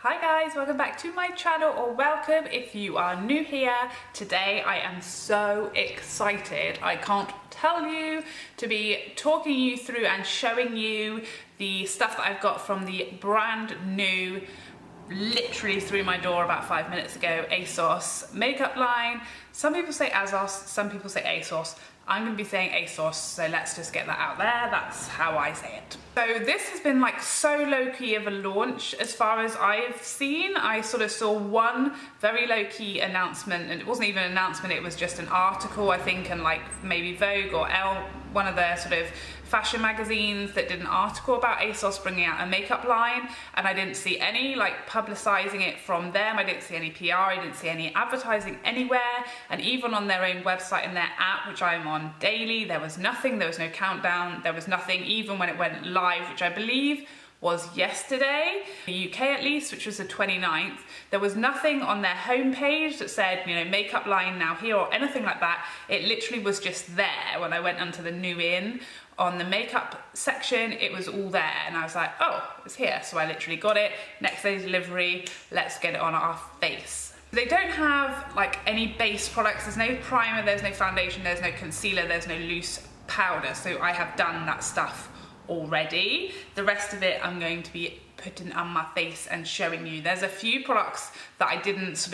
Hi guys, welcome back to my channel, or welcome if you are new here. Today I am so excited. I can't tell you to be talking you through and showing you the stuff that I've got from the brand new, literally through my door about 5 minutes ago, ASOS makeup line. Some people say ASOS, some people say ASOS. I'm gonna be saying ASOS, so let's just get that out there. That's how I say it. So this has been like so low-key of a launch as far as I've seen. I sort of saw one very low-key announcement, and it wasn't even an announcement, it was just an article, I think, and like maybe Vogue or Elle, one of their sort of fashion magazines, that did an article about ASOS bringing out a makeup line, and I didn't see any like publicizing it from them. I didn't see any PR, I didn't see any advertising anywhere, and even on their own website and their app, which I'm on daily, there was nothing. There was no countdown, there was nothing even when it went live, which I believe was yesterday, in the UK at least, which was the 29th. There was nothing on their homepage that said, you know, makeup line now here or anything like that. It literally was just there. When I went onto the new in on the makeup section, it was all there, and I was like, oh, it's here. So I literally got it, next day delivery, let's get it on our face. They don't have like any base products. There's no primer, there's no foundation, there's no concealer, there's no loose powder. So I have done that stuff already. The rest of it I'm going to be putting on my face and showing you. There's a few products that I didn't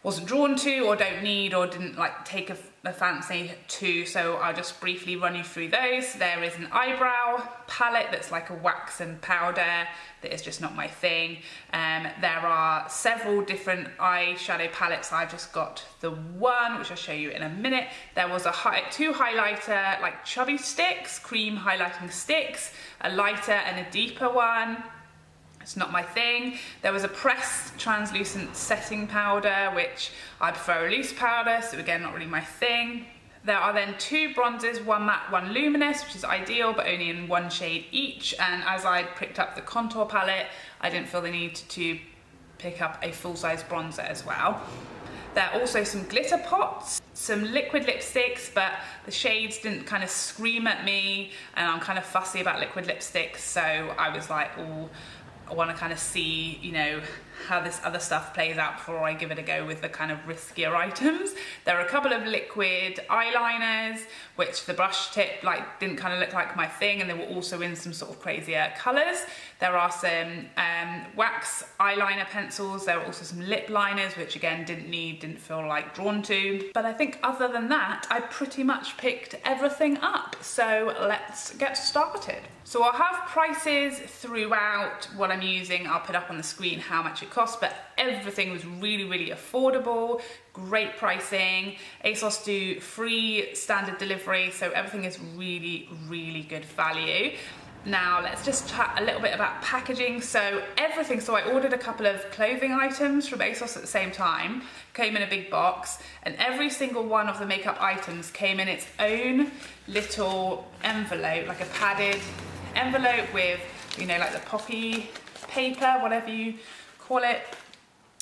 wasn't drawn to, or don't need, or didn't like take a fancy to, so I'll just briefly run you through those. There is an eyebrow palette that's like a wax and powder that is just not my thing. There are several different eyeshadow palettes. I've just got the one, which I'll show you in a minute. There was two highlighter, like chubby sticks, cream highlighting sticks, a lighter and a deeper one. It's not my thing. There was a pressed translucent setting powder, which I prefer a loose powder, so again, not really my thing. There are then two bronzers, one matte, one luminous, which is ideal, but only in one shade each. And as I picked up the contour palette, I didn't feel the need to pick up a full-size bronzer as well. There are also some glitter pots, some liquid lipsticks, but the shades didn't kind of scream at me, and I'm kind of fussy about liquid lipsticks, so I was like, oh, I want to kind of see, you know, how this other stuff plays out before I give it a go with the kind of riskier items. There are a couple of liquid eyeliners, which the brush tip like didn't kind of look like my thing, and they were also in some sort of crazier colours. There are some wax eyeliner pencils. There are also some lip liners, which again didn't feel like drawn to. But I think other than that, I pretty much picked everything up. So let's get started. So I'll have prices throughout what I'm using. I'll put up on the screen how much it costs, but everything was really, really affordable, great pricing. ASOS do free standard delivery, so everything is really, really good value. Now let's just chat a little bit about packaging. So I ordered a couple of clothing items from ASOS at the same time, came in a big box, and every single one of the makeup items came in its own little envelope, like a padded envelope with, you know, like the poppy paper, whatever you call it,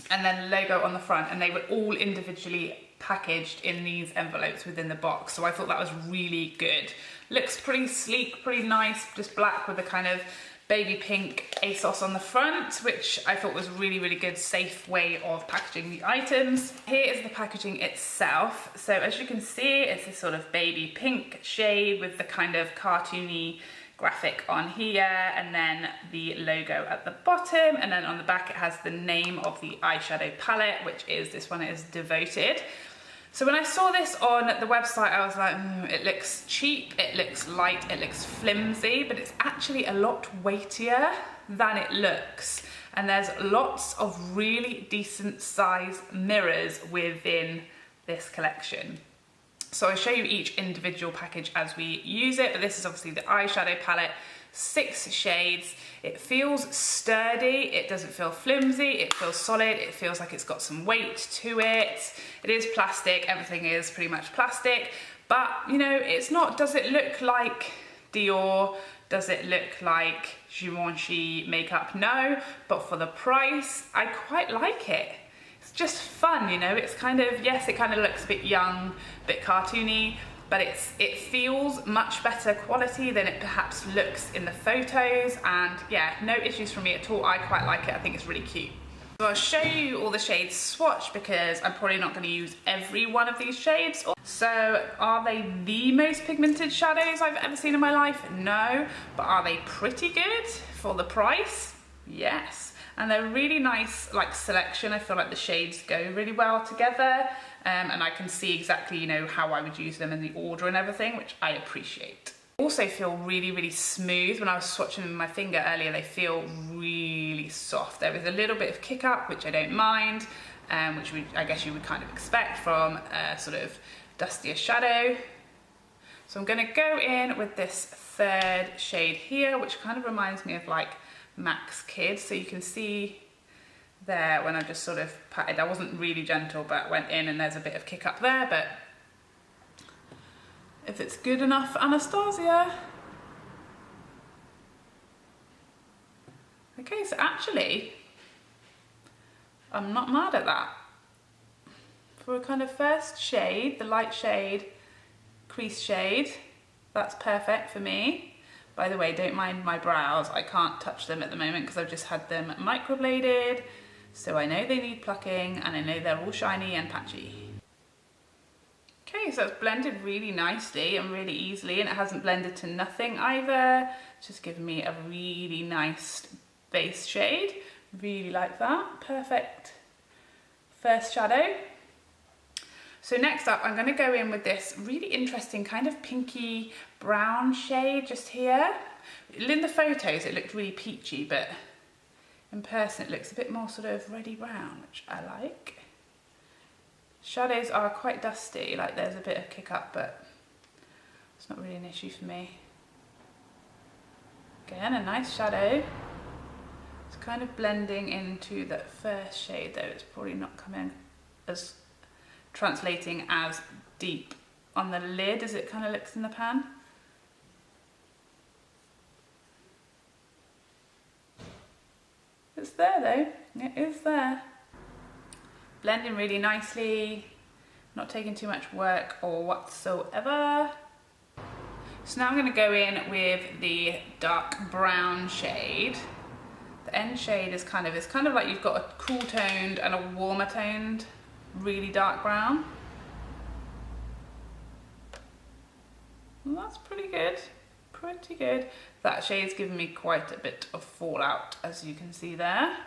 and then the logo on the front, and they were all individually packaged in these envelopes within the box. So I thought that was really good. Looks pretty sleek, pretty nice, just black with a kind of baby pink ASOS on the front, which I thought was really, really good, safe way of packaging the items. Here is the packaging itself. So as you can see, it's this sort of baby pink shade with the kind of cartoony graphic on here, and then the logo at the bottom, and then on the back it has the name of the eyeshadow palette, which is, this one is Devoted. So when I saw this on the website, I was like, it looks cheap, it looks light, it looks flimsy, but it's actually a lot weightier than it looks. And there's lots of really decent size mirrors within this collection. So I'll show you each individual package as we use it, but this is obviously the eyeshadow palette, 6 shades. It feels sturdy, it doesn't feel flimsy, it feels solid, it feels like it's got some weight to it. It is plastic, everything is pretty much plastic, but you know, it's not, does it look like Dior? Does it look like Givenchy makeup? No, but for the price, I quite like it. It's just fun, you know, it's kind of, yes, it kind of looks a bit young, a bit cartoony, but it feels much better quality than it perhaps looks in the photos, and yeah, no issues from me at all. I quite like it. I think it's really cute. So I'll show you all the shades swatched because I'm probably not going to use every one of these shades. So are they the most pigmented shadows I've ever seen in my life? No. But are they pretty good for the price? Yes. And they're really nice, like, selection. I feel like the shades go really well together, and I can see exactly, you know, how I would use them in the order and everything, which I appreciate. Also feel really smooth. When I was swatching with my finger earlier, they feel really soft. There is a little bit of kick up, which I don't mind, which I guess you would kind of expect from a sort of dustier shadow. So I'm going to go in with this third shade here, which kind of reminds me of like Max Kid. So you can see there when I just sort of patted, I wasn't really gentle, but went in and there's a bit of kick up there, but if it's good enough for Anastasia. Okay, so actually, I'm not mad at that. For a kind of first shade, the light shade, crease shade, that's perfect for me. By the way, don't mind my brows. I can't touch them at the moment because I've just had them microbladed. So I know they need plucking, and I know they're all shiny and patchy. Okay, so it's blended really nicely and really easily, and it hasn't blended to nothing either. It's just given me a really nice base shade. Really like that. Perfect first shadow. So next up, I'm going to go in with this really interesting kind of pinky brown shade just here. In the photos, it looked really peachy, but in person, it looks a bit more sort of reddy brown, which I like. Shadows are quite dusty, like there's a bit of kick up, but it's not really an issue for me. Again, a nice shadow. It's kind of blending into that first shade though. It's probably not coming as, translating as deep on the lid as it kind of looks in the pan. It's there though, it is there. Blending really nicely, not taking too much work or whatsoever. So now I'm going to go in with the dark brown shade. The end shade is kind of like you've got a cool toned and a warmer toned, really dark brown. And that's pretty good, pretty good. That shade's given me quite a bit of fallout, as you can see there.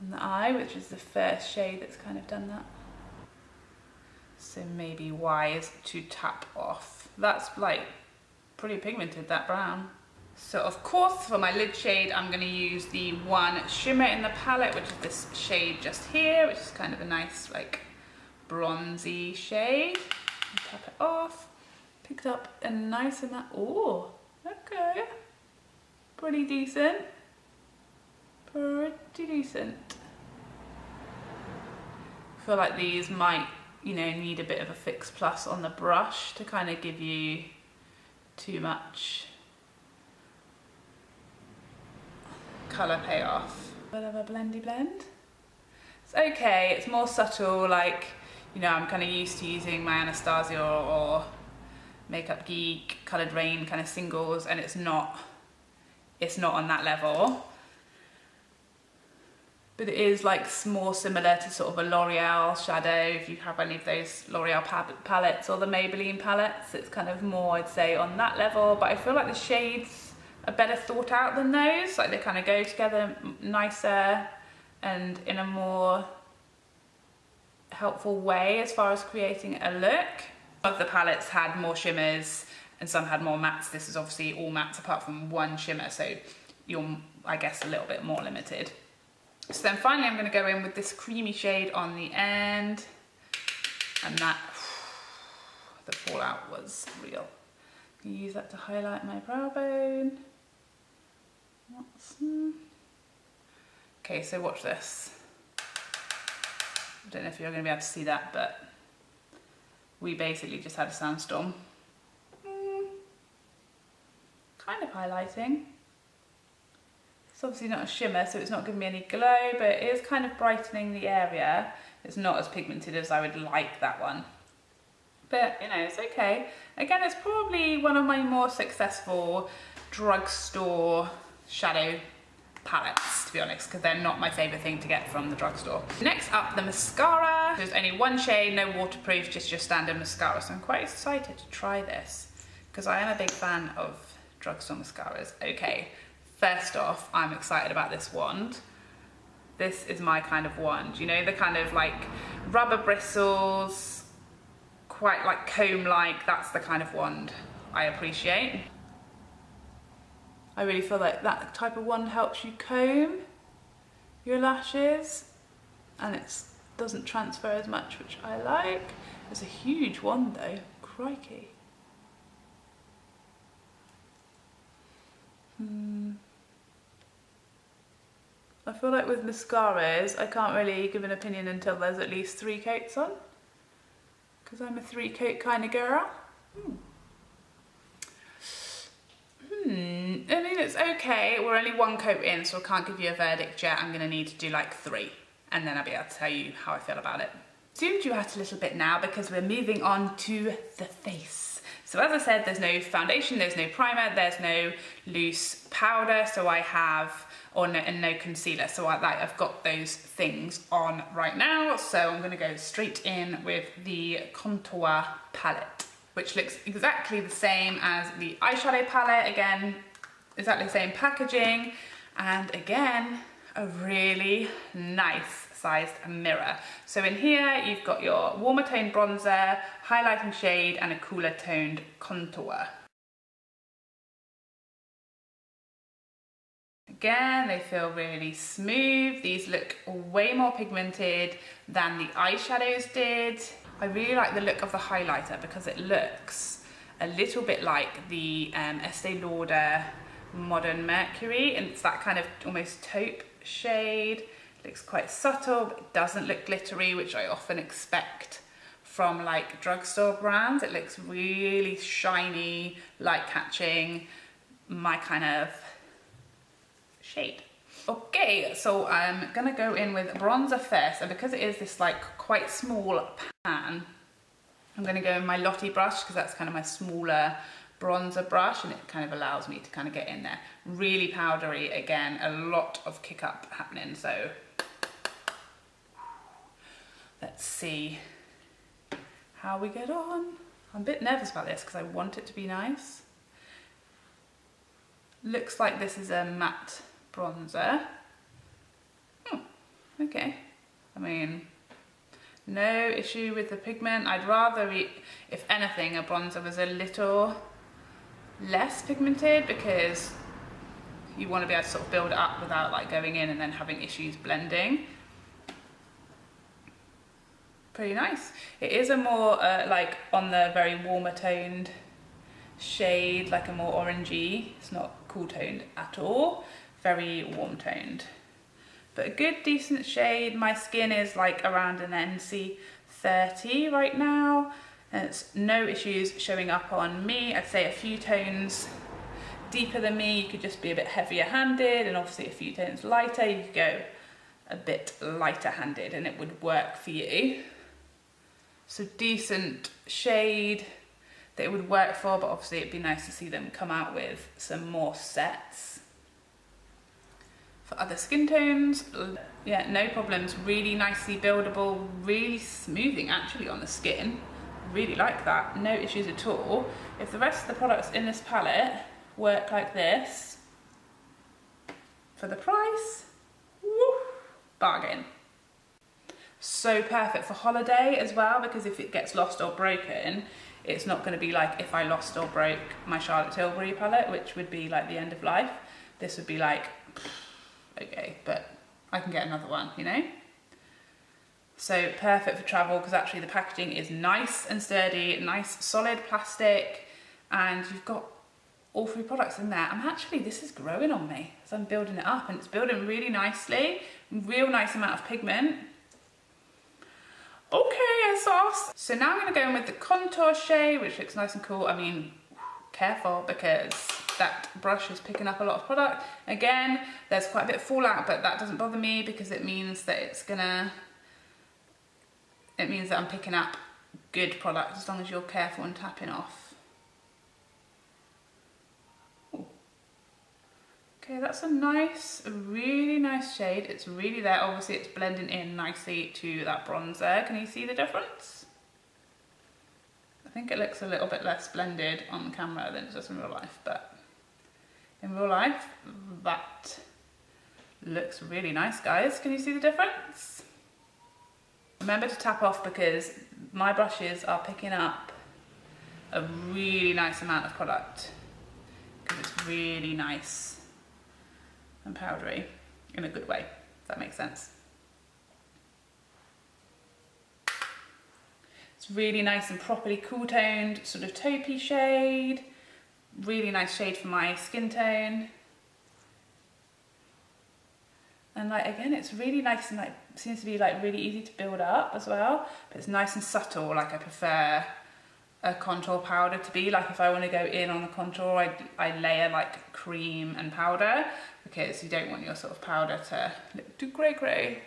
On the eye, which is the first shade that's kind of done that. So maybe wise to tap off. That's like pretty pigmented, that brown. So of course for my lid shade I'm going to use the one shimmer in the palette, which is this shade just here, which is kind of a nice like bronzy shade. And tap it off. Picked up a nice amount. Oh, okay. Pretty decent. Pretty decent. I feel like these might, you know, need a bit of a fix plus on the brush to kind of give you too much colour payoff. Bit of a blendy blend. It's okay, it's more subtle, like, you know, I'm kind of used to using my Anastasia or Makeup Geek, Coloured Rain kind of singles, and it's not on that level. But it is like more similar to sort of a L'Oreal shadow, if you have any of those L'Oreal palettes or the Maybelline palettes. It's kind of more, I'd say, on that level, but I feel like the shades are better thought out than those. Like they kind of go together nicer and in a more helpful way as far as creating a look. Some of the palettes had more shimmers and some had more mattes. This is obviously all mattes apart from one shimmer, so you're, I guess, a little bit more limited. So then finally I'm going to go in with this creamy shade on the end, and that, the fallout was real. I'm going to use that to highlight my brow bone. Okay, so watch this. I don't know if you're going to be able to see that, but we basically just had a sandstorm. Kind of highlighting. It's obviously not a shimmer, so it's not giving me any glow, but it is kind of brightening the area. It's not as pigmented as I would like that one. but you know, it's okay. Again, it's probably one of my more successful drugstore shadow palettes, to be honest, because they're not my favourite thing to get from the drugstore. Next up, the mascara. There's only one shade, no waterproof, just your standard mascara. So I'm quite excited to try this because I am a big fan of drugstore mascaras. Okay, first off, I'm excited about this wand. This is my kind of wand. You know, the kind of like rubber bristles, quite like comb-like. That's the kind of wand I appreciate. I really feel like that type of wand helps you comb your lashes and it doesn't transfer as much, which I like. It's a huge wand though, crikey. I feel like with mascaras, I can't really give an opinion until there's at least 3 coats on, because I'm a 3-coat kind of girl. I mean, it's okay. We're only 1 coat in, so I can't give you a verdict yet. I'm gonna need to do like 3, and then I'll be able to tell you how I feel about it. Zoomed you out a little bit now because we're moving on to the face. So as I said, there's no foundation, there's no primer, there's no loose powder, so I have, and no concealer. So I've got those things on right now. So I'm gonna go straight in with the contour palette, which looks exactly the same as the eyeshadow palette. Again, exactly the same packaging. And again, a really nice sized mirror. So in here, you've got your warmer toned bronzer, highlighting shade, and a cooler toned contour. Again, they feel really smooth. These look way more pigmented than the eyeshadows did. I really like the look of the highlighter because it looks a little bit like the Estee Lauder Modern Mercury, and it's that kind of almost taupe shade. It looks quite subtle, but it doesn't look glittery, which I often expect from like drugstore brands. It looks really shiny, light catching, my kind of shade. Okay, so I'm gonna go in with bronzer first, and because it is this like quite small pan, I'm gonna go in my Lottie brush because that's kind of my smaller bronzer brush, and it kind of allows me to kind of get in there. Really powdery, again, a lot of kick up happening, so let's see how we get on. I'm a bit nervous about this because I want it to be nice. Looks like this is a matte bronzer. Okay, I mean, no issue with the pigment. I'd rather, if anything, a bronzer was a little less pigmented because you want to be able to sort of build it up without like going in and then having issues blending. Pretty nice. It is a more like on the very warmer toned shade, like a more orangey. It's not cool toned at all. Very warm toned, but a good decent shade. My skin is like around an NC 30 right now, and it's no issues showing up on me. I'd say a few tones deeper than me, you could just be a bit heavier handed, and obviously a few tones lighter, you could go a bit lighter handed and it would work for you. So decent shade that it would work for, but obviously it'd be nice to see them come out with some more sets. For other skin tones, yeah, no problems. Really nicely buildable, really smoothing actually on the skin. Really like that, no issues at all. If the rest of the products in this palette work like this, for the price, woo, bargain. So perfect for holiday as well, because if it gets lost or broken, it's not going to be like if I lost or broke my Charlotte Tilbury palette, which would be like the end of life. This would be like, okay, but I can get another one, you know? So perfect for travel because actually the packaging is nice and sturdy, nice solid plastic, and you've got all 3 products in there. This is growing on me as I'm building it up, and it's building really nicely, real nice amount of pigment. Okay, ASOS. So now I'm gonna go in with the contour shade, which looks nice and cool. I mean, careful because that brush is picking up a lot of product. Again, there's quite a bit of fallout, but that doesn't bother me because it means that I'm picking up good product as long as you're careful and tapping off. Ooh. Okay, that's a really nice shade. It's really there. Obviously it's blending in nicely to that bronzer. Can you see the difference? I think it looks a little bit less blended on camera than it does in real life, but in real life that looks really nice, guys. Can you see the difference? Remember to tap off because my brushes are picking up a really nice amount of product because it's really nice and powdery in a good way, if that makes sense. It's really nice and properly cool toned, sort of taupey shade. Really nice shade for my skin tone. And like, again, it's really nice and like, seems to be like really easy to build up as well. But it's nice and subtle, like I prefer a contour powder to be. Like if I want to go in on the contour, I layer like cream and powder because you don't want your sort of powder to look too grey.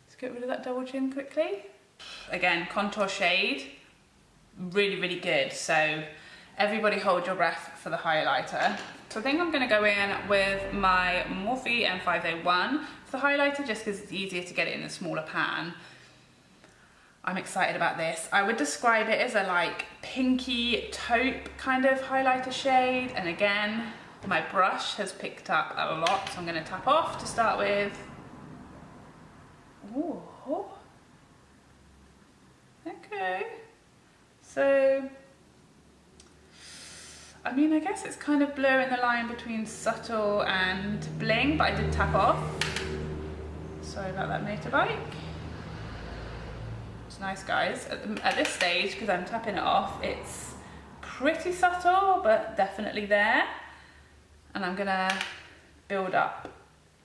Let's get rid of that double chin quickly. Again, contour shade, really good. So everybody hold your breath for the highlighter. So I think I'm going to go in with my Morphe M501 for the highlighter just because it's easier to get it in a smaller pan. I'm excited about this. I would describe it as a like pinky taupe kind of highlighter shade, and again my brush has picked up a lot, so I'm going to tap off to start with. Ooh. Okay, so I mean, I guess it's kind of blurring the line between subtle and bling, but I did tap off. Sorry about that motorbike. It's nice, guys. At this stage, because I'm tapping it off, it's pretty subtle, but definitely there. And I'm gonna build up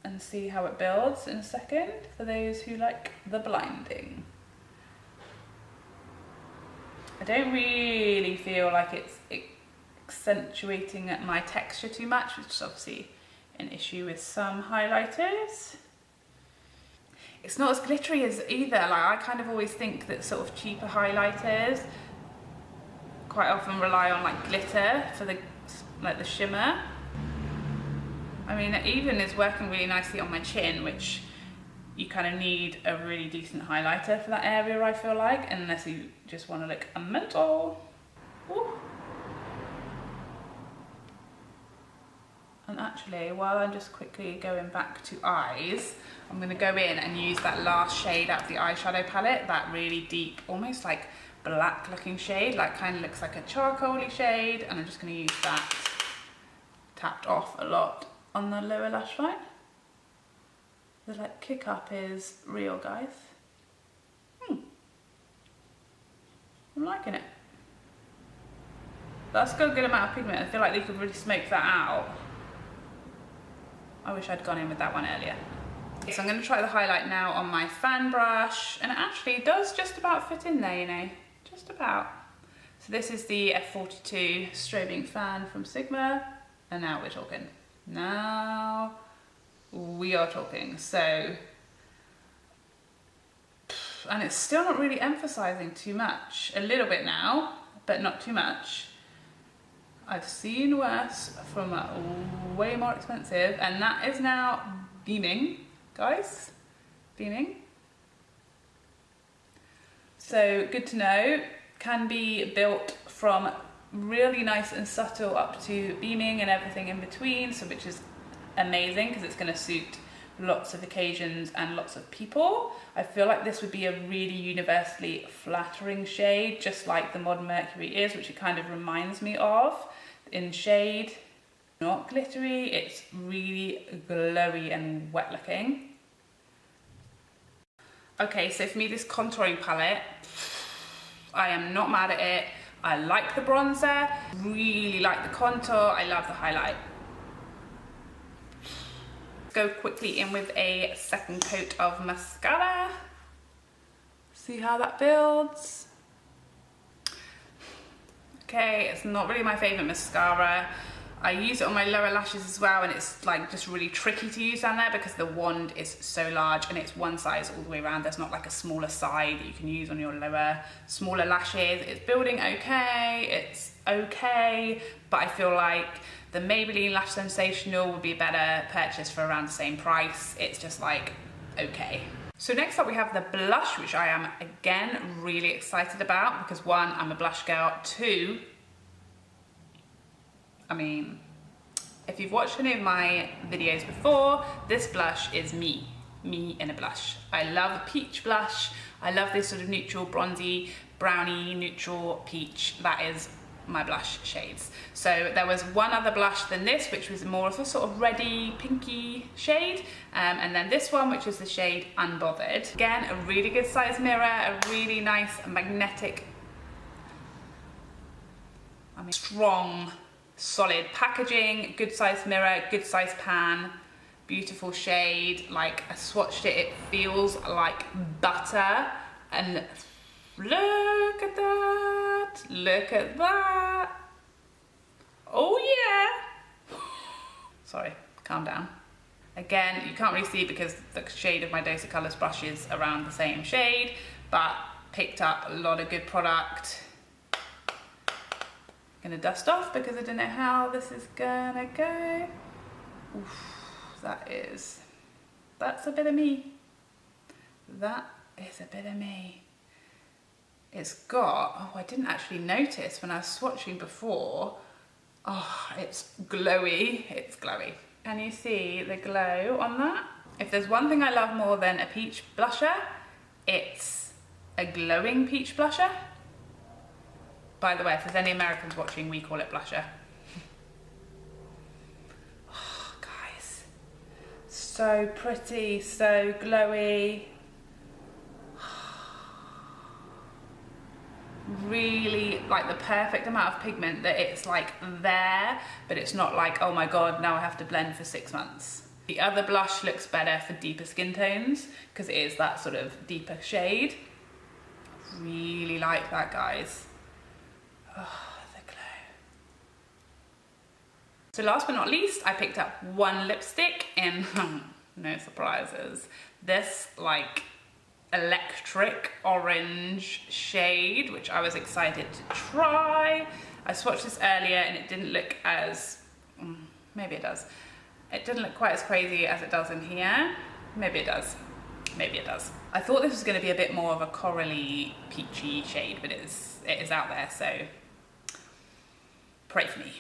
and see how it builds in a second for those who like the blinding. I don't really feel like it's accentuating my texture too much, which is obviously an issue with some highlighters. It's not as glittery as either. Like I kind of always think that sort of cheaper highlighters quite often rely on like glitter for the shimmer. I mean, it even is working really nicely on my chin, which you kind of need a really decent highlighter for that area, I feel like, unless you just want to look a mental. Ooh. And actually, while I'm just quickly going back to eyes, I'm going to go in and use that last shade out of the eyeshadow palette, that really deep, almost like black looking shade, like kind of looks like a charcoaly shade, and I'm just going to use that tapped off a lot on the lower lash line. The like kick up is real, guys. I'm liking it. That's got a good amount of pigment. I feel like they could really smoke that out. I wish I'd gone in with that one earlier. Okay, so I'm going to try the highlight now on my fan brush, and it actually does just about fit in there, you know, just about. So this is the F42 strobing fan from Sigma, and now we're talking. Now we are talking. So, and it's still not really emphasizing too much. A little bit now, but not too much. I've seen worse from way more expensive, and that is now beaming, guys, beaming. So good to know, can be built from really nice and subtle up to beaming and everything in between, so which is amazing because it's going to suit lots of occasions and lots of people. I feel like this would be a really universally flattering shade, just like the Modern Mercury is, which it kind of reminds me of in shade. Not glittery, it's really glowy and wet looking. Okay, so for me, this contouring palette, I am not mad at it. I like the bronzer, really like the contour, I love the highlight. Go quickly in with a second coat of mascara. See how that builds. Okay, it's not really my favourite mascara. I use it on my lower lashes as well, and it's like just really tricky to use down there because the wand is so large and it's one size all the way around. There's not like a smaller side that you can use on your smaller lashes. It's building okay, it's okay, but I feel like the Maybelline Lash Sensational would be a better purchase for around the same price. It's just like, okay. So next up we have the blush, which I am again really excited about because one, I'm a blush girl, two, I mean, if you've watched any of my videos before, this blush is me in a blush. I love peach blush. I love this sort of neutral, bronzy, browny, neutral peach. That is my blush shades. So there was one other blush than this, which was more of a sort of reddy, pinky shade. And then this one, which is the shade Unbothered. Again, a really good size mirror, a really nice magnetic, strong, solid packaging, good size mirror, good size pan, beautiful shade. Like, I swatched it, it feels like butter, and look at that, look at that. Oh yeah. Sorry, calm down. Again, you can't really see because the shade of my Dose of Colours brush is around the same shade, but picked up a lot of good product. Gonna dust off because I don't know how this is gonna go. Oof, that's a bit of me. That is a bit of me. It's got, oh, I didn't actually notice when I was swatching before. Oh, it's glowy, it's glowy. Can you see the glow on that? If there's one thing I love more than a peach blusher, it's a glowing peach blusher. By the way, if there's any Americans watching, we call it blusher. Oh, guys. So pretty, so glowy. Really like the perfect amount of pigment that it's like there, but it's not like, oh my God, now I have to blend for 6 months. The other blush looks better for deeper skin tones because it is that sort of deeper shade. Really like that, guys. Oh, the glow. So last but not least, I picked up one lipstick in, no surprises, this like electric orange shade, which I was excited to try. I swatched this earlier and it didn't look as, maybe it does. It didn't look quite as crazy as it does in here. Maybe it does. Maybe it does. I thought this was going to be a bit more of a corally, peachy shade, but it is out there, so pray for me.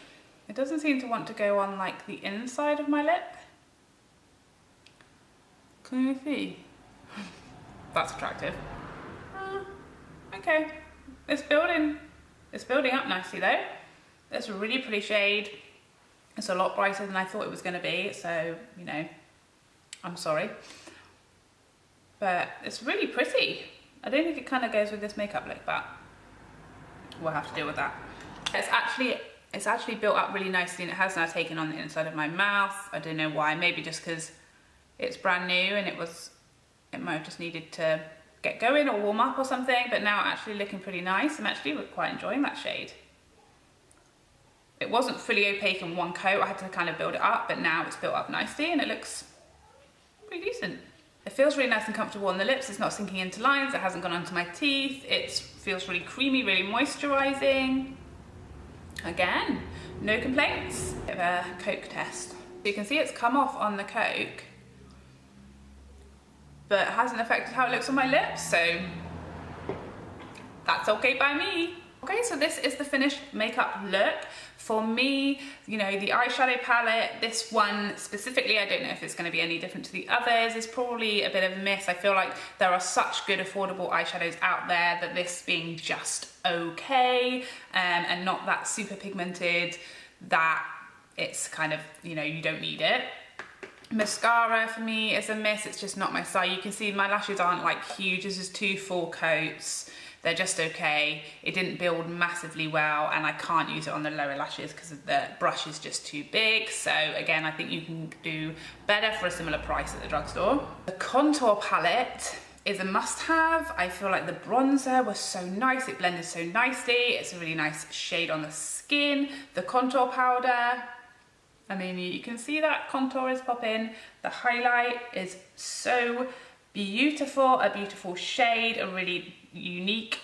It doesn't seem to want to go on like the inside of my lip. Can you see? That's attractive. Okay, it's building up nicely though. It's a really pretty shade. It's a lot brighter than I thought it was going to be, so you know, I'm sorry. But it's really pretty. I don't think it kind of goes with this makeup look, but we'll have to deal with that. It's actually built up really nicely, and it has now taken on the inside of my mouth. I don't know why, maybe just because it's brand new and it might have just needed to get going or warm up or something, but now actually looking pretty nice. I'm actually quite enjoying that shade. It wasn't fully opaque in one coat, I had to kind of build it up, but now it's built up nicely and it looks pretty decent. It feels really nice and comfortable on the lips. It's not sinking into lines. It hasn't gone onto my teeth. It feels really creamy, really moisturizing. Again, no complaints. Bit of a Coke test. So you can see it's come off on the Coke, but it hasn't affected how it looks on my lips, so that's okay by me. Okay, so this is the finished makeup look. For me, you know, the eyeshadow palette, this one specifically, I don't know if it's going to be any different to the others, is probably a bit of a miss. I feel like there are such good affordable eyeshadows out there that this being just okay, and not that super pigmented, that it's kind of, you know, you don't need it. Mascara for me is a miss. It's just not my style. You can see my lashes aren't like huge. This is 2 full coats. They're just okay. It didn't build massively well, and I can't use it on the lower lashes because the brush is just too big. So again, I think you can do better for a similar price at the drugstore. The contour palette is a must-have. I feel like the bronzer was so nice. It blended so nicely. It's a really nice shade on the skin. The contour powder, I mean, you can see that contour is popping. The highlight is so beautiful, a beautiful shade, a really unique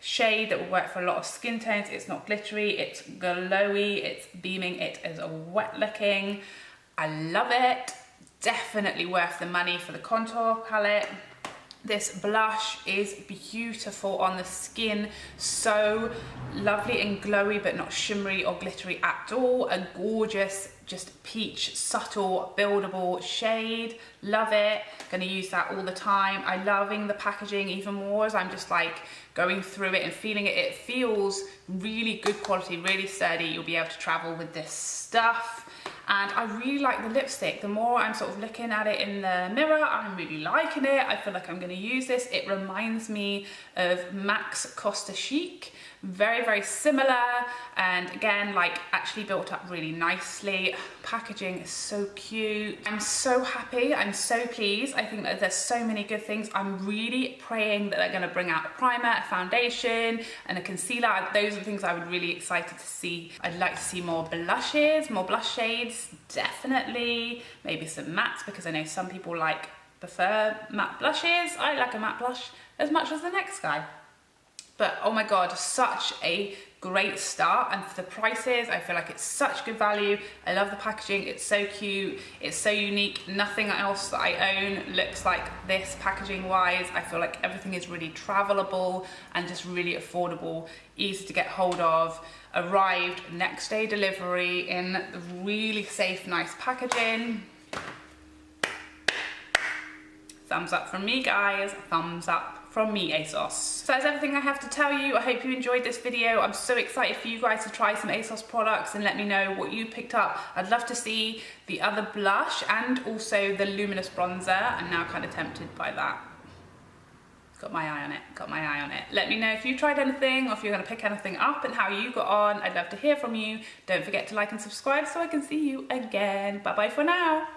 shade that will work for a lot of skin tones. It's not glittery, it's glowy, it's beaming, it is wet looking. I love it. Definitely worth the money for the contour palette. This blush is beautiful on the skin, so lovely and glowy but not shimmery or glittery at all. A gorgeous, just peach, subtle, buildable shade. Love it. Gonna use that all the time. I'm loving the packaging even more as I'm just like going through it and feeling it. It feels really good quality, really sturdy. You'll be able to travel with this stuff. And I really like the lipstick. The more I'm sort of looking at it in the mirror, I'm really liking it. I feel like I'm gonna use this. It reminds me of MAC's Costa Chic. Very, very similar. And again, like actually built up really nicely. Packaging is so cute. I'm so happy, I'm so pleased. I think that there's so many good things. I'm really praying that they're gonna bring out a primer, a foundation, and a concealer. Those are the things I would really excited to see. I'd like to see more blushes, more blush shades, definitely. Maybe some mattes, because I know some people prefer matte blushes. I like a matte blush as much as the next guy. But oh my God, such a great start. And for the prices, I feel like it's such good value. I love the packaging, it's so cute, it's so unique. Nothing else that I own looks like this packaging wise. I feel like everything is really travelable and just really affordable, easy to get hold of. Arrived next day delivery in really safe, nice packaging. Thumbs up from me, guys. Thumbs up from me, ASOS. So that's everything I have to tell you. I hope you enjoyed this video. I'm so excited for you guys to try some ASOS products and let me know what you picked up. I'd love to see the other blush and also the luminous bronzer. I'm now kind of tempted by that. Got my eye on it, got my eye on it. Let me know if you tried anything or if you're gonna pick anything up and how you got on. I'd love to hear from you. Don't forget to like and subscribe so I can see you again. Bye bye for now.